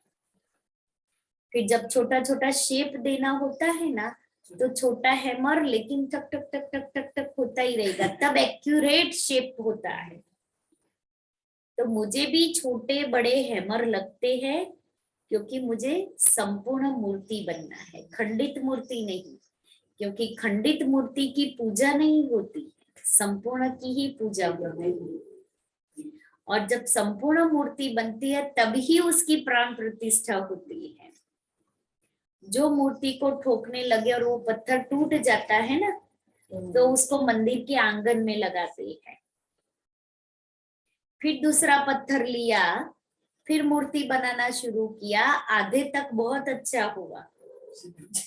फिर जब छोटा छोटा शेप देना होता है ना तो छोटा हैमर, लेकिन टक टक टक टक टक टक होता ही रहेगा, तब एक्यूरेट शेप होता है। तो मुझे भी छोटे बड़े हैमर लगते हैं, क्योंकि मुझे संपूर्ण मूर्ति बनना है, खंडित मूर्ति नहीं। क्योंकि खंडित मूर्ति की पूजा नहीं होती, संपूर्ण की ही पूजा होती है। और जब संपूर्ण मूर्ति बनती है तभी उसकी प्राण प्रतिष्ठा होती है। जो मूर्ति को ठोकने लगे और वो पत्थर टूट जाता है ना, तो उसको मंदिर के आंगन में लगाते हैं। फिर दूसरा पत्थर लिया, फिर मूर्ति बनाना शुरू किया, आधे तक बहुत अच्छा हुआ,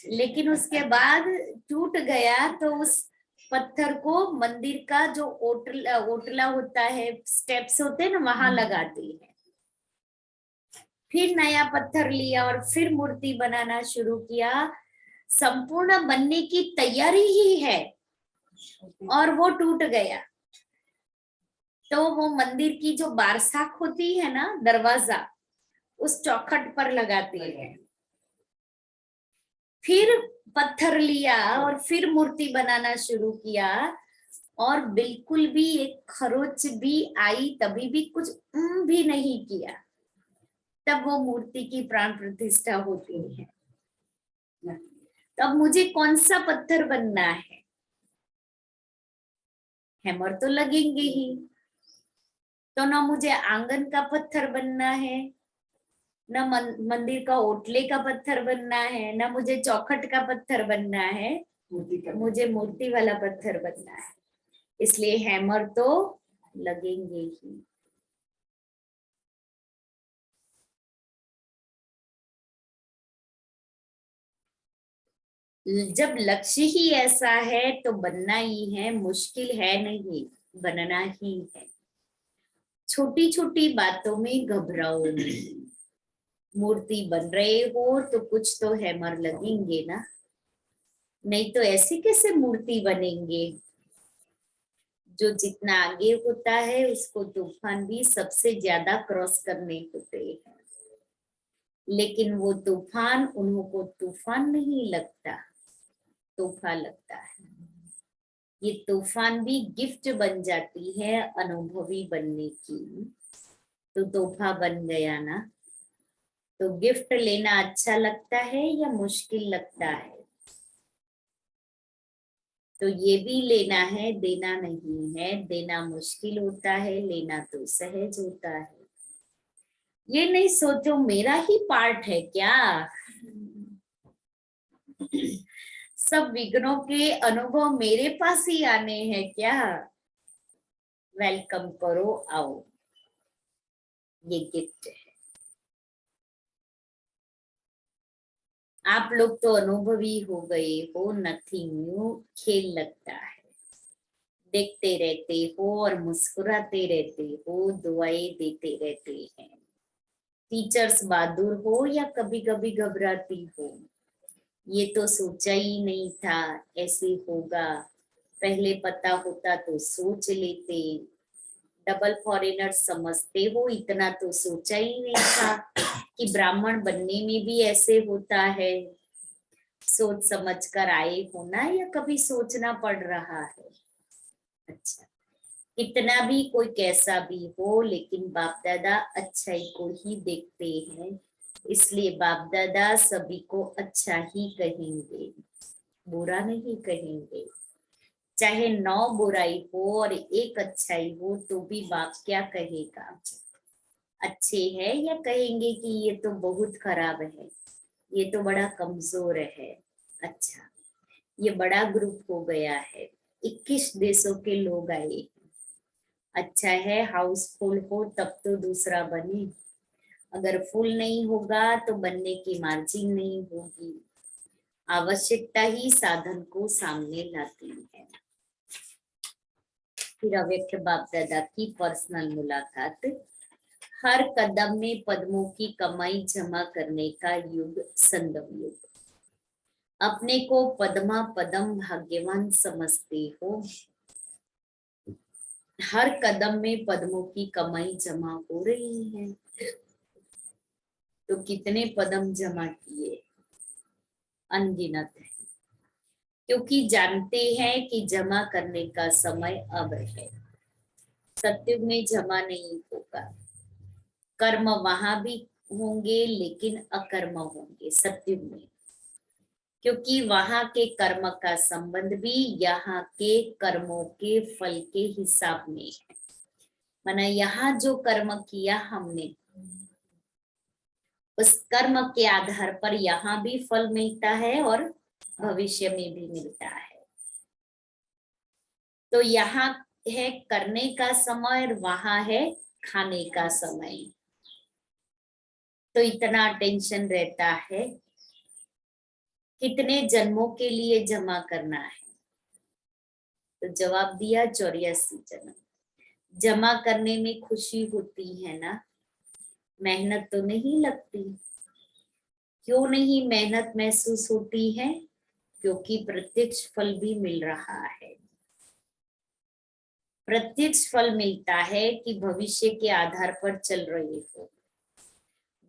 लेकिन उसके बाद टूट गया। तो उस पत्थर को मंदिर का जो ओटला होता है, स्टेप्स होते हैं ना, वहां लगाते हैं। फिर नया पत्थर लिया और फिर मूर्ति बनाना शुरू किया। संपूर्ण बनने की तैयारी ही है, और वो टूट गया। तो वो मंदिर की जो बारसाख होती है ना, दरवाजा, उस चौखट पर लगाते हैं। फिर पत्थर लिया और फिर मूर्ति बनाना शुरू किया, और बिल्कुल भी एक खरोच भी आई तभी भी कुछ भी नहीं किया, तब वो मूर्ति की प्राण प्रतिष्ठा होती है। तब मुझे कौन सा पत्थर बनना है? हैमर तो लगेंगे ही। तो ना मुझे आंगन का पत्थर बनना है, न मंदिर का ओटले का पत्थर बनना है, न मुझे चौखट का पत्थर बनना है, मुझे मूर्ति वाला पत्थर बनना है। इसलिए हैमर तो लगेंगे ही। जब लक्ष्य ही ऐसा है तो बनना ही है, मुश्किल है नहीं, बनना ही है। छोटी छोटी बातों में घबराओ नहीं। मूर्ति बन रहे हो तो कुछ तो हैमर लगेंगे ना, नहीं तो ऐसे कैसे मूर्ति बनेंगे। जो जितना आगे होता है उसको तूफान भी सबसे ज्यादा क्रॉस करने होते हैं, लेकिन वो तूफान उन्हों को तूफान नहीं लगता, तोहफा लगता है। ये तूफान भी गिफ्ट बन जाती है अनुभवी बनने की, तो तोहफा बन गया ना। तो गिफ्ट लेना अच्छा लगता है या मुश्किल लगता है? तो ये भी लेना है, देना नहीं है। देना मुश्किल होता है, लेना तो सहज होता है। ये नहीं सोचो मेरा ही पार्ट है क्या। सब विघ्नों के अनुभव मेरे पास ही आने हैं क्या। वेलकम करो, आओ, ये गिफ्ट है। आप लोग तो अनुभवी हो गए हो, नथिंग न्यू, खेल लगता है। देखते रहते हो और मुस्कुराते रहते हो, दुआएं देते रहते हैं। टीचर्स बहादुर हो या कभी कभी घबराती हो, ये तो सोचा ही नहीं था ऐसे होगा, पहले पता होता तो सोच लेते। डबल फॉरेनर समझते हो, इतना तो सोचा ही नहीं था कि ब्राह्मण बनने में भी ऐसे होता है। सोच समझ कर आए हो ना, या कभी सोचना पड़ रहा है? अच्छा, कितना भी कोई कैसा भी हो, लेकिन बाप दादा अच्छाई को ही देखते हैं, इसलिए बाप दादा सभी को अच्छा ही कहेंगे, बुरा नहीं कहेंगे। चाहे 9 बुराई हो और 1 अच्छाई हो तो भी बाप क्या कहेगा? अच्छे है या कहेंगे कि ये तो बहुत खराब है, ये तो बड़ा कमजोर है। अच्छा, ये बड़ा ग्रुप हो गया है, 21 देशों के लोग आए। अच्छा है हाउसफुल हो तब तो दूसरा बने, अगर फुल नहीं होगा तो बनने की मार्जिन नहीं होगी। आवश्यकता ही साधन को सामने लाती है। फिर अव्यक्त बाप दादा की पर्सनल मुलाकात। हर कदम में पद्मों की कमाई जमा करने का युग संगम युग। अपने को पद्मा पदम भाग्यवान समझते हो, हर कदम में पद्मों की कमाई जमा हो रही है। तो कितने पदम जमा किए? अनगिनत है, क्योंकि जानते हैं कि जमा करने का समय अब है। सत्युग में जमा नहीं होगा, कर्म वहां भी होंगे लेकिन अकर्म होंगे सत्युग में, क्योंकि वहां के कर्म का संबंध भी यहाँ के कर्मों के फल के हिसाब में है। माना यहाँ जो कर्म किया हमने, उस कर्म के आधार पर यहाँ भी फल मिलता है और भविष्य में भी मिलता है। तो यहाँ है करने का समय और वहां है खाने का समय। तो इतना टेंशन रहता है, कितने जन्मों के लिए जमा करना है? तो जवाब दिया 84 जन्म। जमा करने में खुशी होती है ना, मेहनत तो नहीं लगती। क्यों नहीं मेहनत महसूस होती है? क्योंकि प्रत्यक्ष फल भी मिल रहा है। प्रत्यक्ष फल मिलता है कि भविष्य के आधार पर चल रहे हो।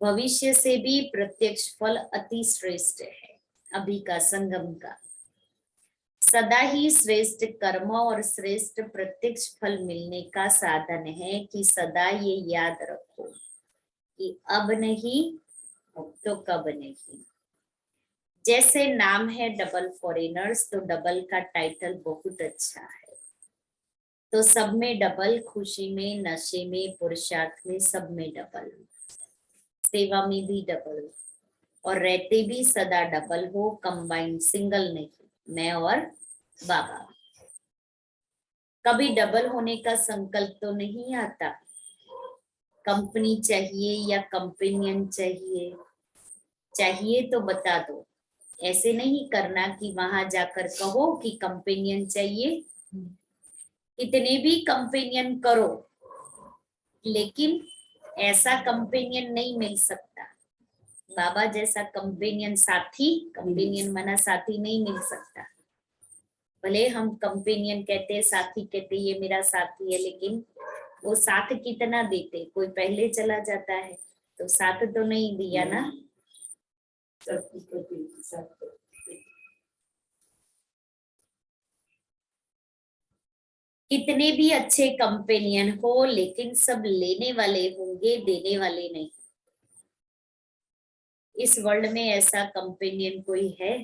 भविष्य से भी प्रत्यक्ष फल अति श्रेष्ठ है अभी का संगम का। सदा ही श्रेष्ठ कर्म और श्रेष्ठ प्रत्यक्ष फल मिलने का साधन है कि सदा ये याद रखो कि अब नहीं तो कब नहीं। जैसे नाम है डबल फॉरेनर्स, तो डबल का टाइटल बहुत अच्छा है। तो सब में डबल, खुशी में, नशे में, पुरुषार्थ में, सब में डबल, सेवा में भी डबल, और रहते भी सदा डबल हो, कंबाइंड, सिंगल नहीं, मैं और बाबा। कभी डबल होने का संकल्प तो नहीं आता। कंपनी चाहिए या कंपेनियन चाहिए, चाहिए तो बता दो। ऐसे नहीं करना कि वहां जाकर कहो कि कंपेनियन चाहिए। कितने भी कंपेनियन करो, लेकिन ऐसा कंपेनियन नहीं मिल सकता। बाबा जैसा कंपेनियन, साथी, कंपेनियन माना साथी, नहीं मिल सकता। भले हम कंपेनियन कहते हैं, साथी कहते हैं, ये मेरा साथी है, लेकिन वो साथ कितना देते, कोई पहले चला जाता है तो साथ तो नहीं दिया ना। कितने भी अच्छे कंपेनियन हो, लेकिन सब लेने वाले होंगे, देने वाले नहीं। इस वर्ल्ड में ऐसा कंपेनियन कोई है?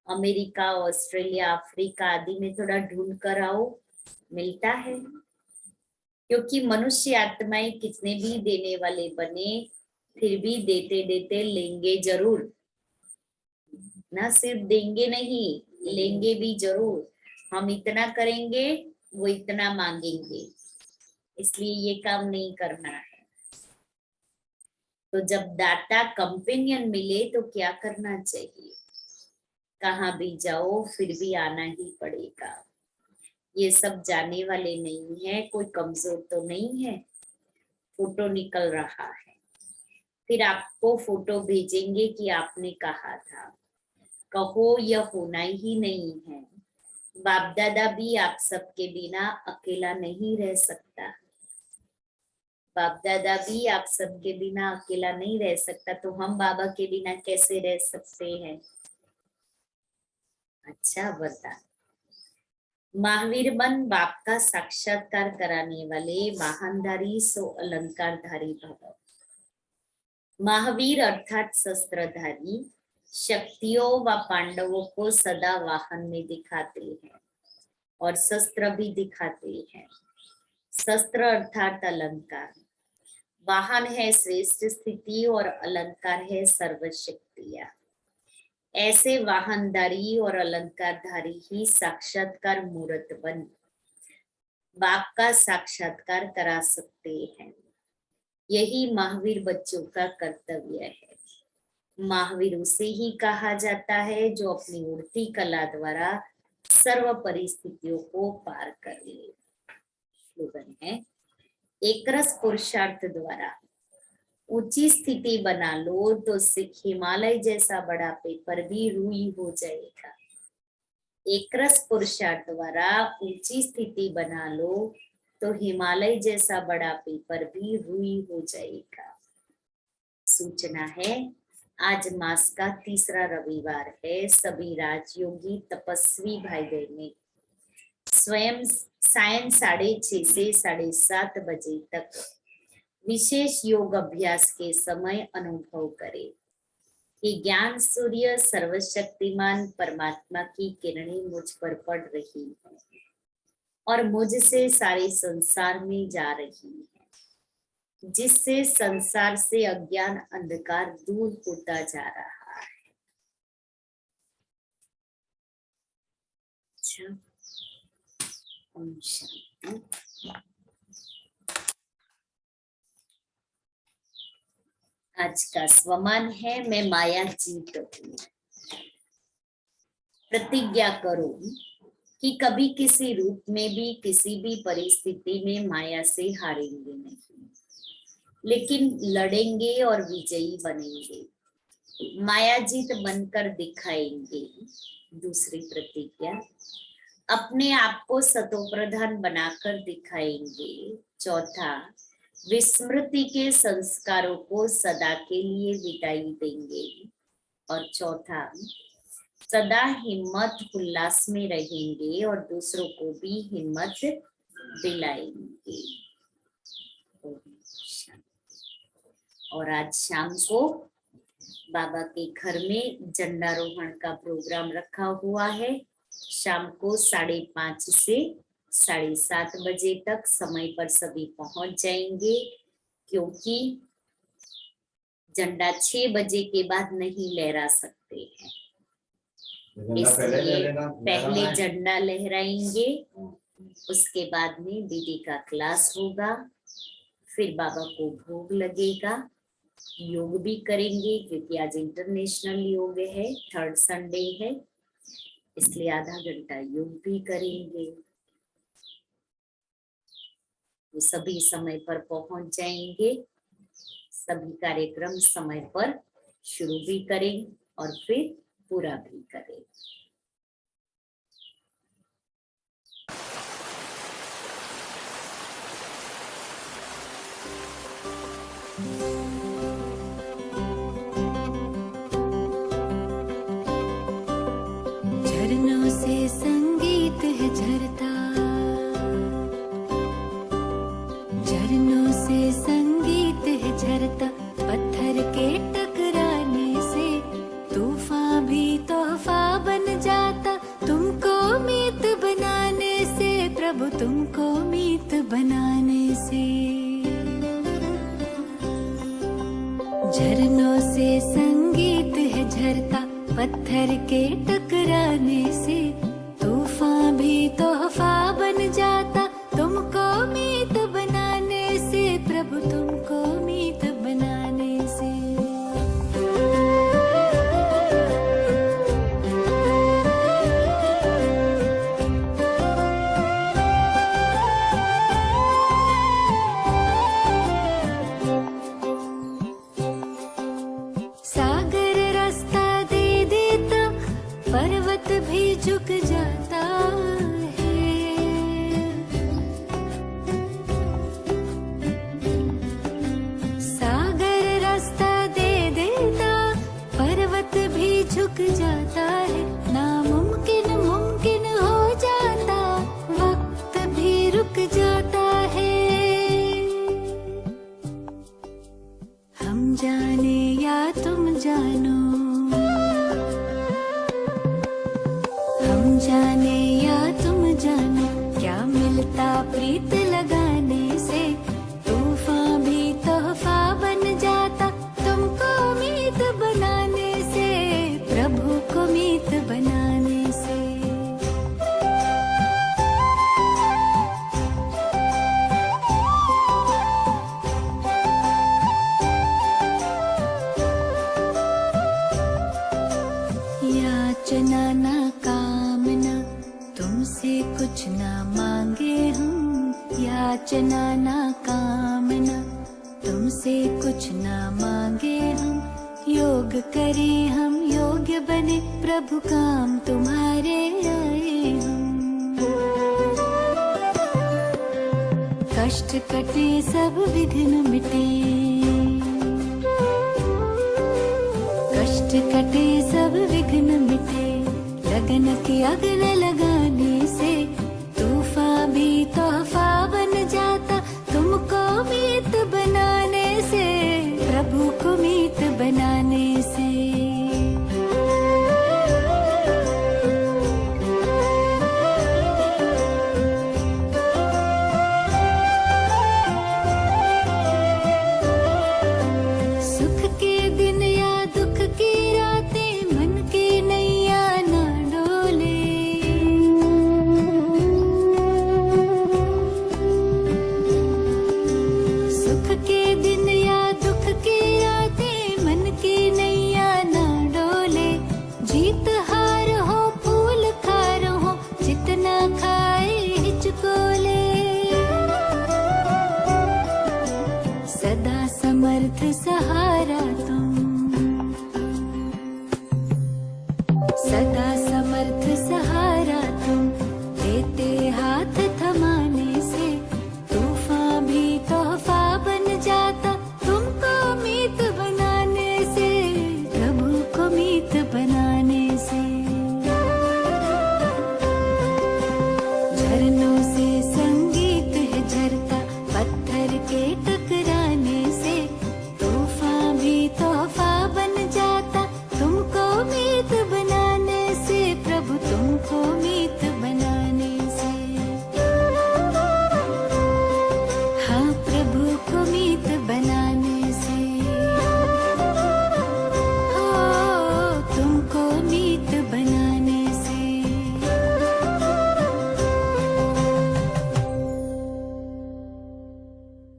अमेरिका, ऑस्ट्रेलिया, अफ्रीका आदि में थोड़ा ढूंढ कर आओ, मिलता है। क्योंकि मनुष्य आत्माएं कितने भी देने वाले बने, फिर भी देते देते लेंगे जरूर। ना सिर्फ देंगे नहीं, लेंगे भी जरूर। हम इतना करेंगे, वो इतना मांगेंगे, इसलिए ये काम नहीं करना है। तो जब दाता कंपेनियन मिले तो क्या करना चाहिए? कहाँ भी जाओ फिर भी आना ही पड़ेगा। ये सब जाने वाले नहीं है, कोई कमजोर तो नहीं है। फोटो निकल रहा है, फिर आपको फोटो भेजेंगे कि आपने कहा था। कहो यह होना ही नहीं है। बाप दादा भी आप सबके बिना अकेला नहीं रह सकता। बाप दादा भी आप सबके बिना अकेला नहीं रह सकता, तो हम बाबा के बिना कैसे रह सकते हैं? अच्छा बता। महावीर बन बाप का साक्षात्कार कराने वाले महानधारी सो अलंकारधारी भव। महावीर अर्थात शस्त्रधारी शक्तियों व पांडवों को सदा वाहन में दिखाते हैं और शस्त्र भी दिखाते हैं। शस्त्र अर्थात अलंकार, वाहन है श्रेष्ठ स्थिति और अलंकार है सर्वशक्तियां। ऐसे वाहनधारी और अलंकारधारी ही साक्षात्कार मूर्त बन बाप का साक्षात्कार करा सकते हैं। यही महावीर बच्चों का कर्तव्य है। महावीर उसे ही कहा जाता है जो अपनी उड़ती कला द्वारा सर्व परिस्थितियों को पार कर ले। स्लोगन है, एकरस पुरुषार्थ द्वारा ऊंची स्थिति बना लो तो हिमालय जैसा बड़ा पेपर भी रूई हो जाएगा। एकरस पुरुषार्थ द्वारा ऊंची स्थिति बना लो तो हिमालय जैसा बड़ा पेपर भी रूई हो जाएगा। सूचना है, आज मास का तीसरा रविवार है। सभी राजयोगी तपस्वी भाई बहने स्वयं सायं 6:30 से 7:30 बजे तक विशेष योग अभ्यास के समय अनुभव करें कि ज्ञान सूर्य सर्वशक्तिमान परमात्मा की किरणें मुझ पर पड़ रही है और मुझसे सारे संसार में जा रही है, जिससे संसार से अज्ञान अंधकार दूर होता जा रहा है। अच्छा, ओम शांति। आज का स्वमान है, मैं माया जीत हूँ। प्रतिज्ञा करो कि कभी किसी रूप में भी किसी भी परिस्थिति में माया से हारेंगे नहीं, लेकिन लड़ेंगे और विजयी बनेंगे, माया जीत बनकर दिखाएंगे। दूसरी प्रतिज्ञा, अपने आप को सतोप्रधान बनाकर दिखाएंगे। चौथा, विस्मृति के संस्कारों को सदा के लिए विदाई देंगे। और चौथा, सदा हिम्मत उल्लास में रहेंगे और दूसरों को भी हिम्मत दिलाएंगे। और आज शाम को बाबा के घर में झंडारोहण का प्रोग्राम रखा हुआ है। शाम को 5:30 से 7:30 बजे तक समय पर सभी पहुंच जाएंगे, क्योंकि झंडा 6 बजे के बाद नहीं लहरा सकते हैं। इसलिए पहले झंडा लहराएंगे, उसके बाद में दीदी का क्लास होगा, फिर बाबा को भोग लगेगा, योग भी करेंगे क्योंकि आज इंटरनेशनल योग है, 3rd संडे है, इसलिए आधा घंटा योग भी करेंगे। वो सभी समय पर पहुंच जाएंगे, सभी कार्यक्रम समय पर शुरू भी करें और फिर पूरा भी करें। झरनों से संगीत है झरता, झरनों से संगीत है झरता, पत्थर के टकराने से तूफान भी तोहफा बन जाता, तुमको मीत बनाने से प्रभु, तुमको मीत बनाने से। झरनों से संगीत है झरता, पत्थर के टकराने से तूफान भी तोहफा बन जाता, तुमको मीत बनाने से प्रभु, तुमको मीत बनाने से। सागर रास्ता दे देता, पर्वत भी झुक जाता है। सागर रास्ता दे देता, पर्वत भी झुक जाता है। नामुमकिन मुमकिन हो जाता, वक्त भी रुक जाता है। हम जाने या तुम जानो, हम जाने या तुम जानो, क्या मिलता प्रीत लगाने से, तूफान भी तोहफा बन जाता, तुमको मीत बनाने से प्रभु को मीत बनाने से। याचना ना कामना, तुमसे कुछ ना मांगे हम। याचना ना कामना, तुमसे कुछ ना मांगे हम। योग करें हम, योग्य बने प्रभु, काम तुम्हारे आए हम। कष्ट कटे सब विघ्न मिटे, कष्ट कटे सब विघ्न मिटे, लगन की अग्न लगा